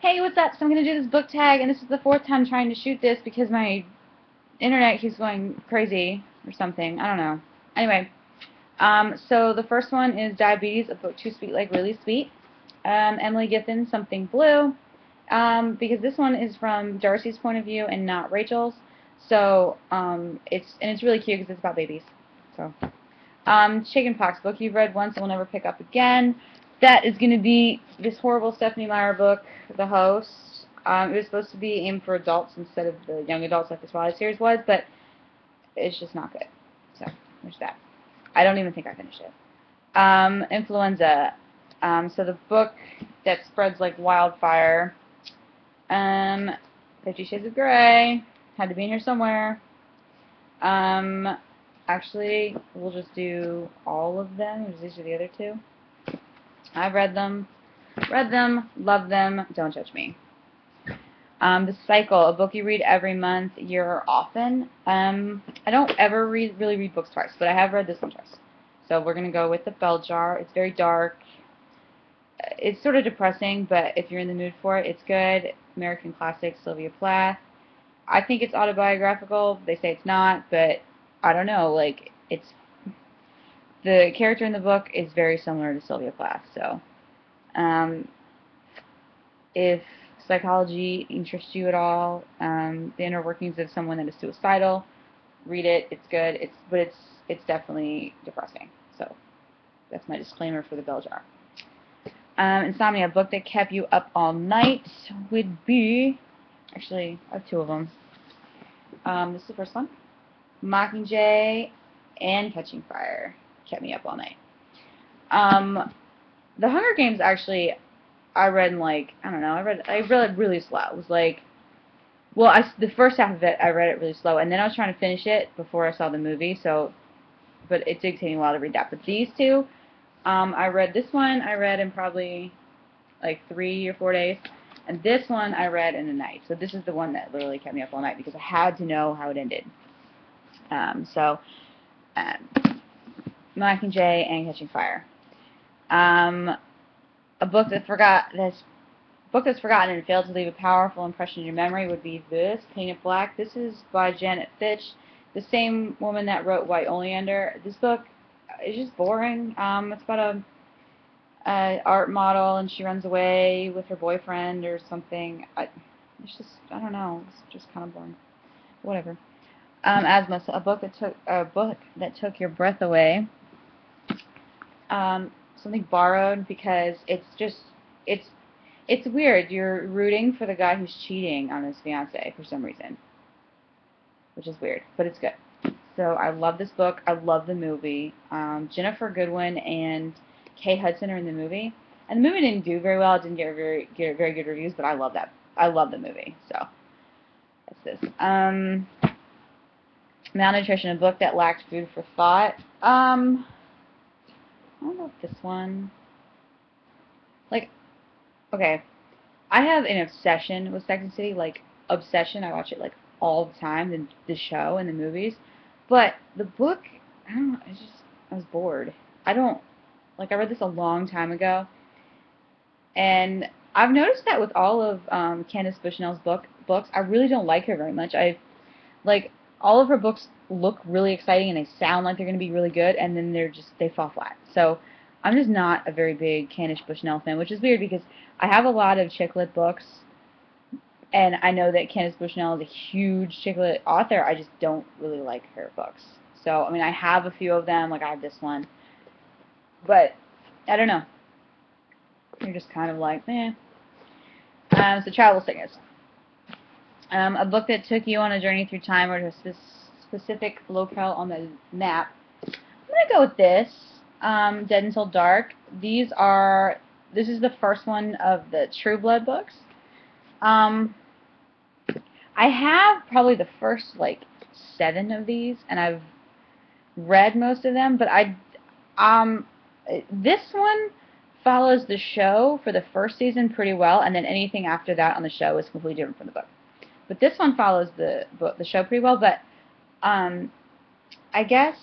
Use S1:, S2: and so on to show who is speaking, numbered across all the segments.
S1: Hey, what's up? So I'm going to do this book tag, and this is the fourth time trying to shoot this because my internet keeps going crazy or something. I don't know. Anyway, so the first one is Diabetes, a book Too Sweet Like Really Sweet. Emily Giffin, Something Blue, because this one is from Darcy's point of view and not Rachel's. So it's really cute because it's about babies. So Chickenpox, book you've read once and will never pick up again. That is going to be this horrible Stephenie Meyer book, The Host. It was supposed to be aimed for adults instead of the young adults like the Twilight series was, but it's just not good. So, there's that. I don't even think I finished it. Influenza. So the book that spreads like wildfire. 50 Shades of Grey. Had to be in here somewhere. Actually, we'll just do all of them, because these are the other two. I've read them, love them, don't judge me. The Cycle, a book you read every month, year or often. I don't ever really read books twice, but I have read this one twice. So we're going to go with The Bell Jar. It's very dark. It's sort of depressing, but if you're in the mood for it, it's good. American classic, Sylvia Plath. I think it's autobiographical. They say it's not, but I don't know. Like, it's the character in the book is very similar to Sylvia Plath. So, if psychology interests you at all, the inner workings of someone that is suicidal, read it. It's good. It's definitely depressing. So, that's my disclaimer for The Bell Jar. Insomnia, a book that kept you up all night would be, actually, I have two of them. This is the first one. Mockingjay and Catching Fire kept me up all night. The Hunger Games, actually, I read in like, I don't know, I read it really slow. It was like, well, the first half of it, I read it really slow, and then I was trying to finish it before I saw the movie, so, but it did take me a while to read that. But these two, I read this one, I read in probably like 3 or 4 days, and this one I read in a night. So this is the one that literally kept me up all night because I had to know how it ended. Mockingjay and Catching Fire. A book that's forgotten and failed to leave a powerful impression in your memory would be this, Painted Black. This is by Janet Fitch, the same woman that wrote White Oleander. This book is just boring. It's about a art model, and she runs away with her boyfriend or something. It's just, I don't know. It's just kind of boring. Whatever. Asthma, so a book that took your breath away. Something borrowed, because it's weird. You're rooting for the guy who's cheating on his fiance for some reason, which is weird, but it's good. So I love this book. I love the movie. Ginnifer Goodwin and Kay Hudson are in the movie, and the movie didn't do very well. It didn't get very good reviews, but I love that. I love the movie. So that's this. Malnutrition, a book that lacked food for thought. I don't know if this one. Like, okay, I have an obsession with Sex and the City. Like, obsession. I watch it like all the time. The show and the movies, but the book, I don't know. It's just, I was bored. I don't like. I read this a long time ago, and I've noticed that with all of Candace Bushnell's books, I really don't like her very much. Like, all of her books look really exciting and they sound like they're going to be really good, and then they fall flat. So I'm just not a very big Candace Bushnell fan, which is weird because I have a lot of chick lit books, and I know that Candace Bushnell is a huge chick lit author. I just don't really like her books. So, I mean, I have a few of them, like I have this one, but I don't know. You're just kind of like, eh. So Travel Sickness. A book that took you on a journey through time or to a specific locale on the map. I'm going to go with this, Dead Until Dark. This is the first one of the True Blood books. I have probably the first, like, 7 of these, and I've read most of them, but this one follows the show for the first season pretty well, and then anything after that on the show is completely different from the book. But this one follows the show pretty well. But I guess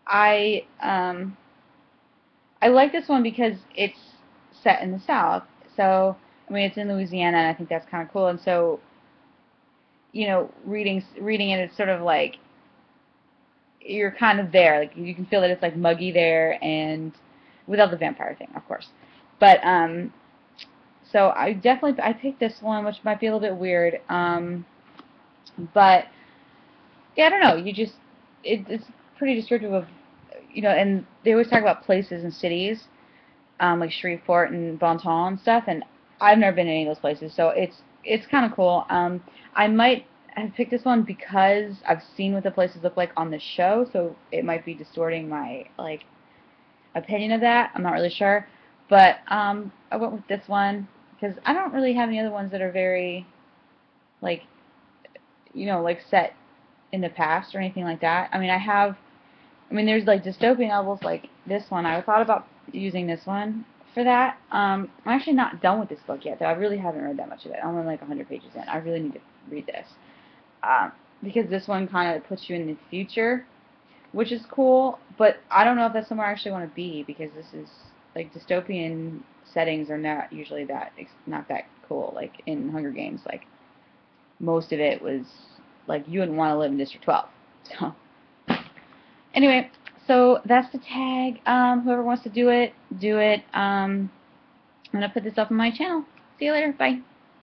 S1: I like this one because it's set in the South. So I mean, it's in Louisiana, and I think that's kind of cool. And so, you know, reading it, it's sort of like you're kind of there. Like you can feel that it's like muggy there, and without the vampire thing, of course. But so I picked this one, which might be a little bit weird. But yeah, I don't know. It's pretty descriptive of, you know, and they always talk about places and cities, like Shreveport and Bon Ton and stuff, and I've never been to any of those places, so it's kind of cool. I might have picked this one because I've seen what the places look like on the show, so it might be distorting my like opinion of that. I'm not really sure, but I went with this one because I don't really have any other ones that are very like, you know, like set in the past or anything like that. I mean, there's like dystopian novels like this one. I thought about using this one for that. I'm actually not done with this book yet, though. I really haven't read that much of it. I'm only like 100 pages in. I really need to read this. Because this one kind of puts you in the future, which is cool, but I don't know if that's somewhere I actually want to be, because this is, like, dystopian settings are not usually not that cool. Like, in Hunger Games, like, most of it was, like, you wouldn't want to live in District 12. So, anyway, so that's the tag. Whoever wants to do it, do it. I'm going to put this up on my channel. See you later. Bye.